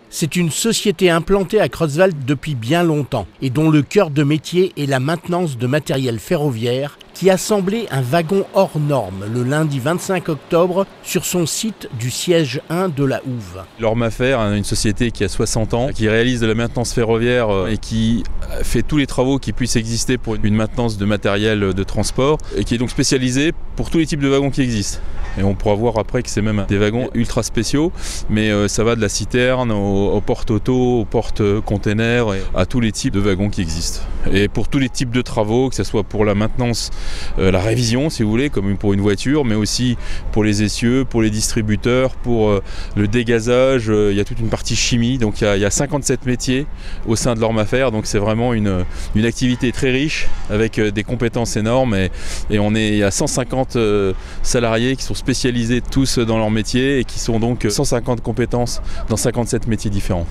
C'est une société implantée à Creutzwald depuis bien longtemps et dont le cœur de métier est la maintenance de matériel ferroviaire qui a assemblé un wagon hors norme le lundi 25 octobre sur son site du siège 1 de la Houve. L'Ormafer, une société qui a 60 ans, qui réalise de la maintenance ferroviaire et qui fait tous les travaux qui puissent exister pour une maintenance de matériel de transport et qui est donc spécialisée pour tous les types de wagons qui existent. Et on pourra voir après que c'est même des wagons ultra spéciaux, mais ça va de la citerne aux portes auto, aux portes containers, à tous les types de wagons qui existent. Et pour tous les types de travaux, que ce soit pour la maintenance, la révision si vous voulez, comme pour une voiture, mais aussi pour les essieux, pour les distributeurs, pour le dégazage, il y a toute une partie chimie, donc il y a 57 métiers au sein de l'Ormafer, donc c'est vraiment une activité très riche avec des compétences énormes et il y a 150 salariés qui sont spécialisés tous dans leur métier et qui sont donc 150 compétences dans 57 métiers différents.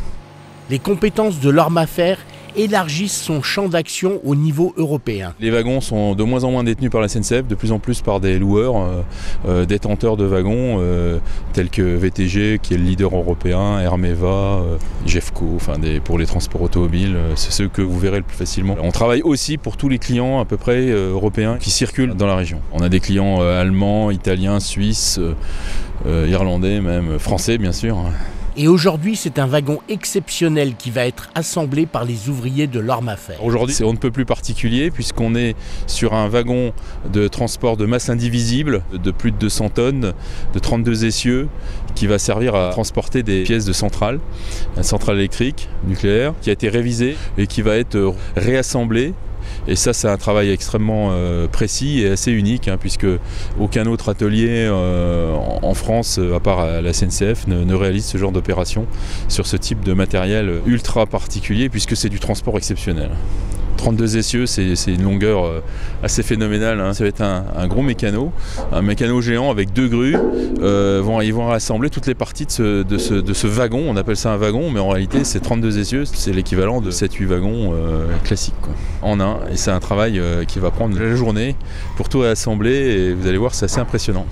Les compétences de l'Ormafer élargissent son champ d'action au niveau européen. Les wagons sont de moins en moins détenus par la SNCF, de plus en plus par des loueurs, détenteurs de wagons tels que VTG qui est le leader européen, Hermeva, Jeffco, pour les transports automobiles, c'est ceux que vous verrez le plus facilement. On travaille aussi pour tous les clients à peu près européens qui circulent dans la région. On a des clients allemands, italiens, suisses, irlandais même, français bien sûr. Et aujourd'hui, c'est un wagon exceptionnel qui va être assemblé par les ouvriers de l'Ormafer. Aujourd'hui, on ne peut plus particulier puisqu'on est sur un wagon de transport de masse indivisible de plus de 200 tonnes, de 32 essieux, qui va servir à transporter des pièces de centrale, une centrale électrique, nucléaire, qui a été révisée et qui va être réassemblée. Et ça, c'est un travail extrêmement précis et assez unique, puisque aucun autre atelier en France, à part la SNCF, ne réalise ce genre d'opération sur ce type de matériel ultra particulier, puisque c'est du transport exceptionnel. 32 essieux, c'est une longueur assez phénoménale. Ça va être un gros mécano, un mécano géant avec 2 grues. Ils vont rassembler toutes les parties de ce wagon. On appelle ça un wagon, mais en réalité, c'est 32 essieux. C'est l'équivalent de 7-8 wagons classiques, en un. Et c'est un travail qui va prendre la journée pour tout réassembler. Et vous allez voir, c'est assez impressionnant.